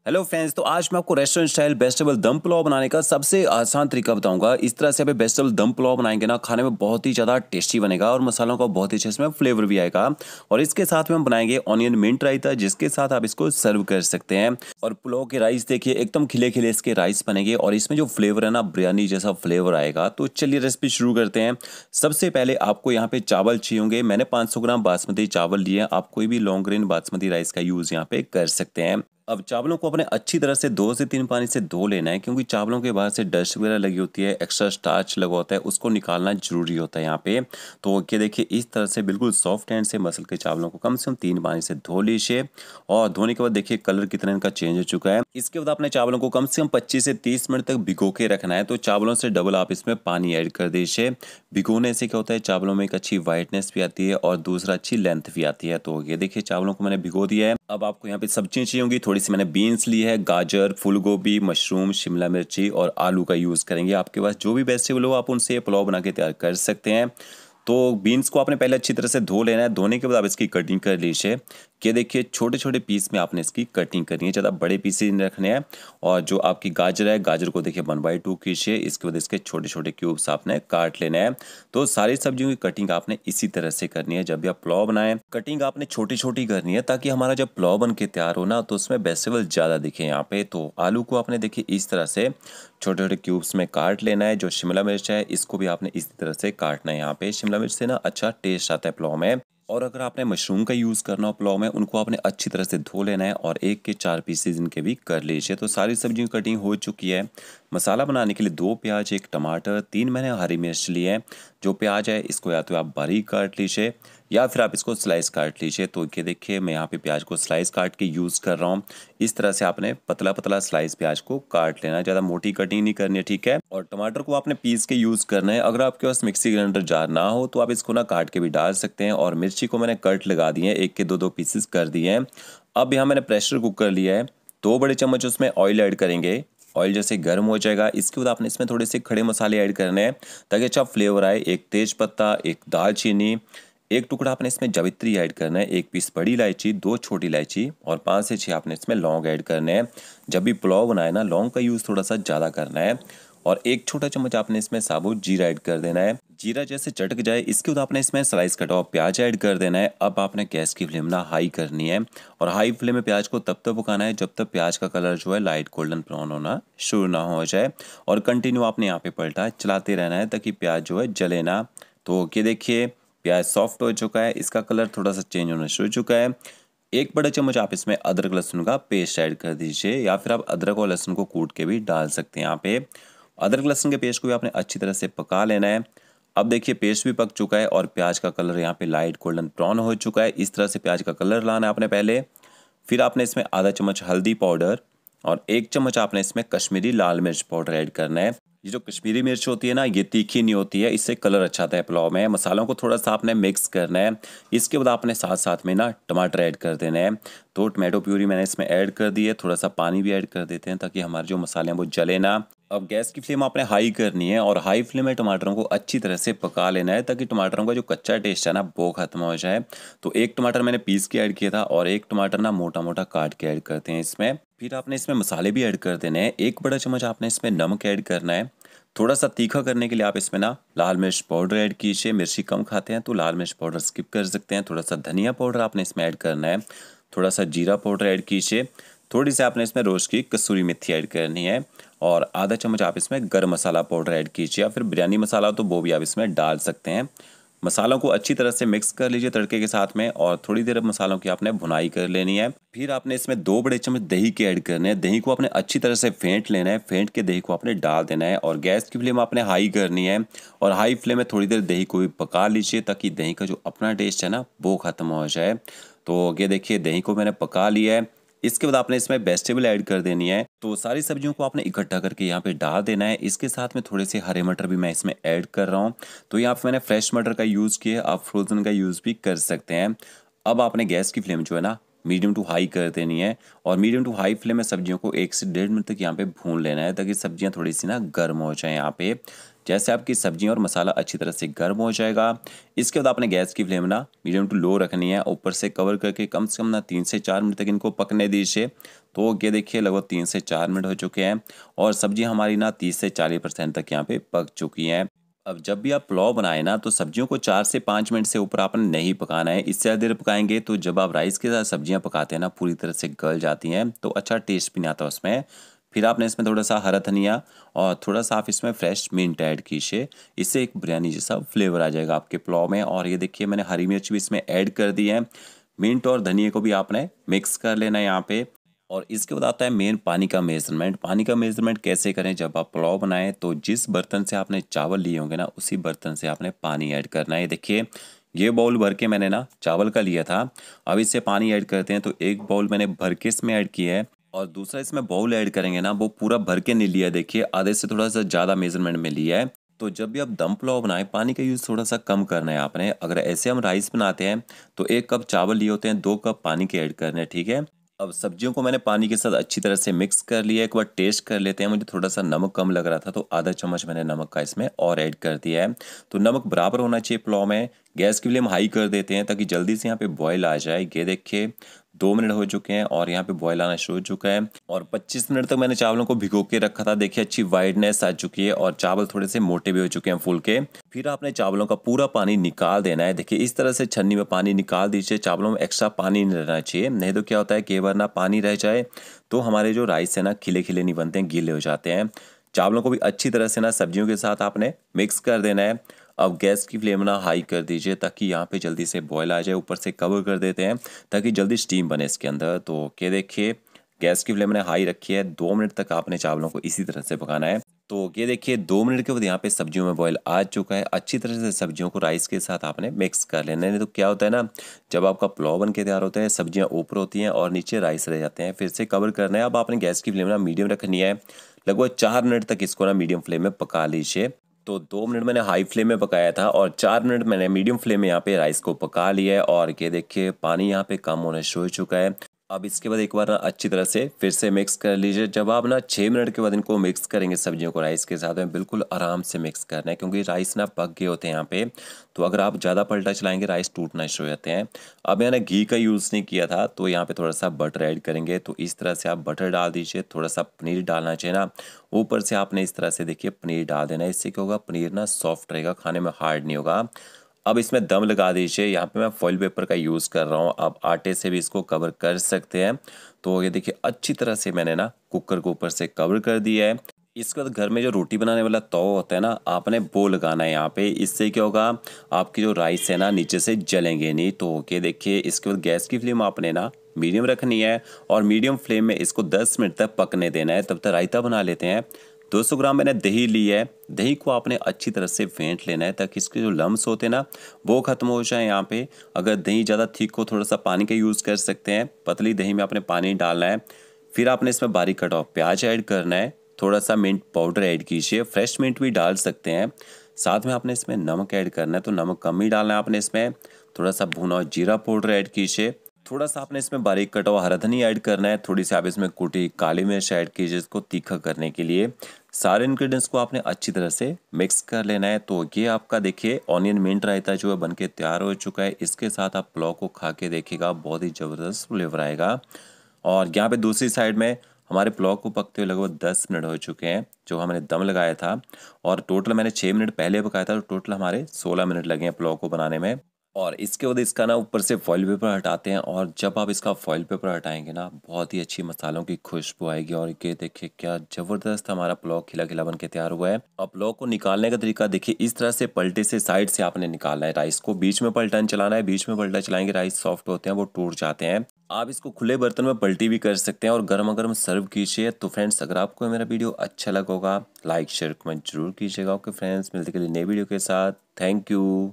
Hello friends, तो आज मैं आपको रेस्टोरेंट स्टाइल वेजिटेबल दम पुलाव बनाने का सबसे आसान तरीका बताऊंगा। इस तरह से आप वेजिटेबल दम पुलाव बनाएंगे ना, खाने में बहुत ही ज़्यादा टेस्टी बनेगा और मसालों का बहुत ही अच्छे इसमें फ्लेवर भी आएगा। और इसके साथ में हम बनाएंगे ऑनियन मिंट रायता, जिसके साथ आप इसको सर्व कर सकते हैं। और पुलाव के राइस देखिए एकदम खिले खिले इसके राइस बनेंगे और इसमें जो फ्लेवर है ना, बिरयानी जैसा फ्लेवर आएगा। तो चलिए रेसिपी शुरू करते हैं। सबसे पहले आपको यहाँ पे चावल चाहिए होंगे। मैंने 500 ग्राम बासमती चावल लिए। आप कोई भी लॉन्ग ग्रेन बासमती राइस का यूज़ यहाँ पे कर सकते हैं। अब चावलों को अपने अच्छी तरह से 2 से 3 पानी से धो लेना है, क्योंकि चावलों के बाहर से डस्ट वगैरह लगी होती है, एक्स्ट्रा स्टार्च लगा होता है, उसको निकालना जरूरी होता है यहाँ पे। तो ये देखिए इस तरह से बिल्कुल सॉफ्ट हैंड से मसल के चावलों को कम से कम 3 पानी से धो लीजिए। और धोने के बाद देखिए कलर कितना इनका चेंज हो चुका है। इसके बाद अपने चावलों को कम से कम 25 से 30 मिनट तक भिगो के रखना है। तो चावलों से डबल आप इसमें पानी ऐड कर दीजिए। भिगोने से क्या होता है, चावलों में एक अच्छी वाइटनेस भी आती है और दूसरा अच्छी लेंथ भी आती है। तो ये देखिए चावलों को मैंने भिगो दिया है। अब आपको यहाँ पे सब्जियां चाहिए होंगी। थोड़ी सी मैंने बीन्स ली है, गाजर, फूल गोभी, मशरूम, शिमला मिर्ची और आलू का यूज़ करेंगे। आपके पास जो भी वेजिटेबल हो आप उनसे पुलाव बना के तैयार कर सकते हैं। तो बीन्स को आपने पहले अच्छी तरह से धो लेना है। धोने के बाद आप इसकी कटिंग कर लीजिए। कि देखिए छोटे छोटे पीस में आपने इसकी कटिंग करनी है, ज़्यादा बड़े पीसेज नहीं रखने हैं। और जो आपकी गाजर है, गाजर को देखिए 1/2 कीजिए। इसके बाद इसके छोटे छोटे क्यूब्स आपने काट लेने हैं। तो सारी सब्जियों की कटिंग आपने इसी तरह से करनी है। जब भी आप पुलाव बनाएं, कटिंग आपने छोटी छोटी करनी है, ताकि हमारा जब पुलाव बन के तैयार हो ना, तो उसमें वेजिटेबल ज़्यादा दिखे यहाँ पे। तो आलू को आपने देखिए इस तरह से छोटे छोटे क्यूब्स में काट लेना है। जो शिमला मिर्च है, इसको भी आपने इसी तरह से काटना है। यहाँ पे शिमला मिर्च से ना अच्छा टेस्ट आता है पुलाव में। और अगर आपने मशरूम का यूज़ करना हो पुलाव में, उनको आपने अच्छी तरह से धो लेना है और 1 के 4 पीसेज इनके भी कर लीजिए। तो सारी सब्जियों की कटिंग हो चुकी है। मसाला बनाने के लिए 2 प्याज, 1 टमाटर, 3 मैंने हरी मिर्च लिए हैं। जो प्याज है इसको या तो आप बारीक काट लीजिए या फिर आप इसको स्लाइस काट लीजिए। तो ये देखिए मैं यहाँ पे प्याज को स्लाइस काट के यूज़ कर रहा हूँ। इस तरह से आपने पतला पतला स्लाइस प्याज को काट लेना है, ज़्यादा मोटी कटिंग नहीं करनी है, ठीक है। और टमाटर को आपने पीस के यूज़ करना है। अगर आपके पास मिक्सी ग्राइंडर जार ना हो तो आप इसको ना काट के भी डाल सकते हैं। और मिर्ची को मैंने कट लगा दिए हैं, 1 के 2 पीसेस कर दिए हैं। अब यहाँ मैंने प्रेशर कुकर लिया है। 2 बड़े चम्मच उसमें ऑयल ऐड करेंगे। ऑयल जैसे गर्म हो जाएगा, इसके बाद आपने इसमें थोड़े से खड़े मसाले ऐड करने हैं ताकि अच्छा फ्लेवर आए। 1 तेज पत्ता, 1 दालचीनी, 1 टुकड़ा आपने इसमें जावित्री ऐड करना है, 1 पीस बड़ी इलायची, 2 छोटी इलायची और 5 से 6 आपने इसमें लौंग ऐड करने हैं। जब भी पुलाव बनाए ना, लौंग का यूज़ थोड़ा सा ज़्यादा करना है। और 1 छोटा चम्मच आपने इसमें साबुत जीरा ऐड कर देना है। जीरा जैसे चटक जाए, इसके बाद आपने इसमें स्लाइस कटा हुआ प्याज ऐड कर देना है। अब आपने गैस की फ्लेम ना हाई करनी है और हाई फ्लेम में प्याज को तब तक पकाना है जब तक प्याज का कलर जो है लाइट गोल्डन ब्राउन होना शुरू ना हो जाए। और कंटिन्यू आपने यहाँ पे पलटा चलाते रहना है ताकि प्याज जो है जले ना। तो ये देखिए प्याज सॉफ्ट हो चुका है, इसका कलर थोड़ा सा चेंज होना शुरू हो चुका है। 1 बड़ा चम्मच आप इसमें अदरक लहसुन का पेस्ट ऐड कर दीजिए, या फिर आप अदरक और लहसुन को कूट के भी डाल सकते हैं। यहाँ पे अदरक लहसुन के पेस्ट को भी आपने अच्छी तरह से पका लेना है। अब देखिए पेस्ट भी पक चुका है और प्याज का कलर यहाँ पे लाइट गोल्डन ब्राउन हो चुका है। इस तरह से प्याज का कलर लाना है आपने पहले। फिर आपने इसमें आधा चम्मच हल्दी पाउडर और 1 चम्मच आपने इसमें कश्मीरी लाल मिर्च पाउडर ऐड करना है। ये जो कश्मीरी मिर्च होती है ना, ये तीखी नहीं होती है, इससे कलर अच्छा आता है पुलाव में। मसालों को थोड़ा सा आपने मिक्स करना है। इसके बाद आपने साथ साथ में ना टमाटर ऐड कर देने हैं। तो टमाटो प्यूरी मैंने इसमें ऐड कर दी है। थोड़ा सा पानी भी ऐड कर देते हैं ताकि हमारे जो मसाले हैं वो जले ना। अब गैस की फ्लेम आपने हाई करनी है और हाई फ्लेम में टमाटरों को अच्छी तरह से पका लेना है ताकि टमाटरों का जो कच्चा टेस्ट है ना वो खत्म हो जाए। तो 1 टमाटर मैंने पीस के ऐड किया था और 1 टमाटर ना मोटा मोटा काट के ऐड करते हैं इसमें। फिर आपने इसमें मसाले भी ऐड कर देने हैं। 1 बड़ा चम्मच आपने इसमें नमक ऐड करना है। थोड़ा सा तीखा करने के लिए आप इसमें ना लाल मिर्च पाउडर ऐड कीजिए। मिर्ची कम खाते हैं तो लाल मिर्च पाउडर स्किप कर सकते हैं। थोड़ा सा धनिया पाउडर आपने इसमें ऐड करना है। थोड़ा सा जीरा पाउडर ऐड कीजिए। थोड़ी सी आपने इसमें रोस्ट की कसूरी मेथी ऐड करनी है। और आधा चम्मच आप इसमें गरम मसाला पाउडर ऐड कीजिए, या फिर बिरयानी मसाला तो वो भी आप इसमें डाल सकते हैं। मसालों को अच्छी तरह से मिक्स कर लीजिए तड़के के साथ में और थोड़ी देर मसालों की आपने भुनाई कर लेनी है। फिर आपने इसमें 2 बड़े चम्मच दही के ऐड करने हैं। दही को आपने अच्छी तरह से फेंट लेना है। फेंट के दही को आपने डाल देना है और गैस की फ्लेम आपने हाई करनी है। और हाई फ्लेम में थोड़ी देर दही को भी पका लीजिए ताकि दही का जो अपना टेस्ट है ना वो खत्म हो जाए। तो ये देखिए दही को मैंने पका लिया है। इसके बाद आपने इसमें वेजिटेबल ऐड कर देनी है। तो सारी सब्जियों को आपने इकट्ठा करके यहाँ पे डाल देना है। इसके साथ में थोड़े से हरे मटर भी मैं इसमें ऐड कर रहा हूँ। तो यहाँ पे मैंने फ्रेश मटर का यूज़ किया, आप फ्रोज़न का यूज़ भी कर सकते हैं। अब आपने गैस की फ्लेम जो है ना मीडियम टू हाई कर देनी है और मीडियम टू हाई फ्लेम में सब्जियों को 1 से 1.5 मिनट तक यहाँ पे भून लेना है ताकि सब्जियाँ थोड़ी सी ना गर्म हो जाए यहाँ पे। जैसे आपकी सब्जियां और मसाला अच्छी तरह से गर्म हो जाएगा, इसके बाद आपने गैस की फ्लेम ना मीडियम टू लो रखनी है। ऊपर से कवर करके कम से कम ना 3 से 4 मिनट तक इनको पकने दीजिए। तो ये देखिए लगभग 3 से 4 मिनट हो चुके हैं और सब्जी हमारी ना 30 से 40% तक यहाँ पे पक चुकी हैं। अब जब भी आप पुलाव बनाए ना तो सब्जियों को 4 से 5 मिनट से ऊपर आपने नहीं पकाना है। इससे ज़्यादा देर पकाएंगे तो जब आप राइस के साथ सब्जियां पकाते हैं ना पूरी तरह से गल जाती हैं, तो अच्छा टेस्ट भी नहीं आता उसमें। फिर आपने इसमें थोड़ा सा हरा धनिया और थोड़ा सा आप इसमें फ्रेश मिंट ऐड कीजिए। इससे एक बिरयानी जैसा फ्लेवर आ जाएगा आपके पुलाव में। और ये देखिए मैंने हरी मिर्च भी इसमें ऐड कर दी है। मिंट और धनिया को भी आपने मिक्स कर लेना है यहाँ पे। और इसके बाद आता है मेन पानी का मेजरमेंट। पानी का मेजरमेंट कैसे करें, जब आप पुलाव बनाएं तो जिस बर्तन से आपने चावल लिए होंगे ना उसी बर्तन से आपने पानी ऐड करना है। देखिए ये बाउल भर के मैंने ना चावल का लिया था। अब इससे पानी ऐड करते हैं, तो एक बाउल मैंने भर के इसमें ऐड किया है और दूसरा इसमें बाउल ऐड करेंगे ना वो पूरा भर के नहीं लिया। देखिए आधे से थोड़ा सा ज़्यादा मेजरमेंट में लिया है। तो जब भी आप दम पुलाव बनाएं पानी का यूज़ थोड़ा सा कम करना है आपने। अगर ऐसे हम राइस बनाते हैं तो 1 कप चावल लिए होते हैं, 2 कप पानी के ऐड करने हैं, ठीक है। अब सब्जियों को मैंने पानी के साथ अच्छी तरह से मिक्स कर लिया। एक बार टेस्ट कर लेते हैं। मुझे थोड़ा सा नमक कम लग रहा था तो आधा चम्मच मैंने नमक का इसमें और ऐड कर दिया है। तो नमक बराबर होना चाहिए पुलाव में। गैस की फ्लेम हाई कर देते हैं ताकि जल्दी से यहाँ पे बॉयल आ जाए। ये देखिए 2 मिनट हो चुके हैं और यहाँ पे बॉयल आना शुरू हो चुका है। और 25 मिनट तक मैंने चावलों को भिगो के रखा था। देखिए अच्छी वाइडनेस आ चुकी है और चावल थोड़े से मोटे भी हो चुके हैं फूल के। फिर आपने चावलों का पूरा पानी निकाल देना है। देखिए इस तरह से छन्नी में पानी निकाल दीजिए। चावलों में एक्स्ट्रा पानी नहीं रहना चाहिए, नहीं तो क्या होता है कई बार ना पानी रह जाए तो हमारे जो राइस है ना खिले खिले नहीं बनते हैं, गीले हो जाते हैं। चावलों को भी अच्छी तरह से ना सब्जियों के साथ आपने मिक्स कर देना है। अब गैस की फ्लेम ना हाई कर दीजिए ताकि यहाँ पे जल्दी से बॉयल आ जाए। ऊपर से कवर कर देते हैं ताकि जल्दी स्टीम बने इसके अंदर। तो क्या देखिए गैस की फ्लेम ने हाई रखी है। 2 मिनट तक आपने चावलों को इसी तरह से पकाना है। तो ये देखिए 2 मिनट के बाद यहाँ पे सब्जियों में बॉयल आ चुका है। अच्छी तरह से सब्जियों को राइस के साथ आपने मिक्स कर लेना है। नहीं तो क्या होता है ना, जब आपका पुलाव बन के तैयार होता है सब्जियाँ ऊपर होती हैं और नीचे राइस रह जाते हैं। फिर से कवर करना है। अब आपने गैस की फ्लेम ना मीडियम रखनी है। लगभग 4 मिनट तक इसको ना मीडियम फ्लेम में पका लीजिए। तो 2 मिनट मैंने हाई फ्लेम में पकाया था और 4 मिनट मैंने मीडियम फ्लेम में यहाँ पे राइस को पका लिया है। और ये देखिए पानी यहाँ पे कम होना शुरू हो चुका है। अब इसके बाद एक बार ना अच्छी तरह से फिर से मिक्स कर लीजिए। जब आप ना 6 मिनट के बाद इनको मिक्स करेंगे सब्जियों को राइस के साथ में बिल्कुल आराम से मिक्स करना है, क्योंकि राइस ना पक गए होते हैं यहाँ पे। तो अगर आप ज़्यादा पलटा चलाएंगे राइस टूटना शुरू हो जाते हैं। अब मैंने घी का यूज़ नहीं किया था तो यहाँ पे थोड़ा सा बटर ऐड करेंगे। तो इस तरह से आप बटर डाल दीजिए। थोड़ा सा पनीर डालना चाहिए ना, ऊपर से आपने इस तरह से देखिए पनीर डाल देना है। इससे क्या होगा, पनीर ना सॉफ्ट रहेगा, खाने में हार्ड नहीं होगा। अब इसमें दम लगा दीजिए। यहाँ पे मैं फॉइल पेपर का यूज़ कर रहा हूँ। आप आटे से भी इसको कवर कर सकते हैं। तो ये देखिए अच्छी तरह से मैंने ना कुकर को ऊपर से कवर कर दिया है। इसके बाद घर में जो रोटी बनाने वाला तवा होता है ना, आपने वो लगाना है यहाँ पे। इससे क्या होगा, आपकी जो राइस है ना नीचे से जलेंगे नहीं। तो ये देखिए इसके बाद गैस की फ्लेम आपने ना मीडियम रखनी है और मीडियम फ्लेम में इसको 10 मिनट तक पकने देना है। तब तक रायता बना लेते हैं। 200 ग्राम मैंने दही ली है। दही को आपने अच्छी तरह से फेंट लेना है ताकि इसके जो लम्स होते हैं ना वो ख़त्म हो जाए यहाँ पे। अगर दही ज़्यादा थिक हो थोड़ा सा पानी का यूज़ कर सकते हैं। पतली दही में आपने पानी डालना है। फिर आपने इसमें बारीक कटा हुआ प्याज ऐड करना है। थोड़ा सा मिंट पाउडर ऐड कीजिए, फ्रेश मिंट भी डाल सकते हैं। साथ में आपने इसमें नमक ऐड करना है, तो नमक कम ही डालना है आपने इसमें। थोड़ा सा भुना हुआ जीरा पाउडर ऐड कीजिए। थोड़ा सा आपने इसमें बारीक कटा हुआ हरा धनिया ऐड करना है। थोड़ी सी आप इसमें कुटी काली मिर्च ऐड कीजिए इसको तीखा करने के लिए। सारे इंग्रेडिएंट्स को आपने अच्छी तरह से मिक्स कर लेना है। तो ये आपका देखिए ऑनियन मिंट रायता जो है बनके तैयार हो चुका है। इसके साथ आप पुलाव को खा के देखिएगा, बहुत ही ज़बरदस्त फ्लेवर आएगा। और यहाँ पे दूसरी साइड में हमारे पुलाव को पकते हुए लगभग 10 मिनट हो चुके हैं जो हमने दम लगाया था। और टोटल मैंने 6 मिनट पहले पकाया था, तो टोटल हमारे 16 मिनट लगे हैं पुलाव को बनाने में। और इसके बाद इसका ना ऊपर से फॉइल पेपर हटाते हैं। और जब आप इसका फॉइल पेपर हटाएंगे ना बहुत ही अच्छी मसालों की खुशबू आएगी। और ये देखिए क्या ज़बरदस्त हमारा पुलाव खिला खिला बन के तैयार हुआ है। अब पुलाव को निकालने का तरीका देखिए, इस तरह से पलटे से साइड से आपने निकालना है राइस को। बीच में पलटन चलाना है। बीच में पलटा चलाएंगे राइस सॉफ्ट होते हैं, वो टूट जाते हैं। आप इसको खुले बर्तन में पलटी भी कर सकते हैं और गर्मा गर्म सर्व कीजिए। तो फ्रेंड्स अगर आपको मेरा वीडियो अच्छा लगा होगा लाइक शेयर कमेंट जरूर कीजिएगा। ओके फ्रेंड्स, मिलते के लिए नई वीडियो के साथ। Thank you.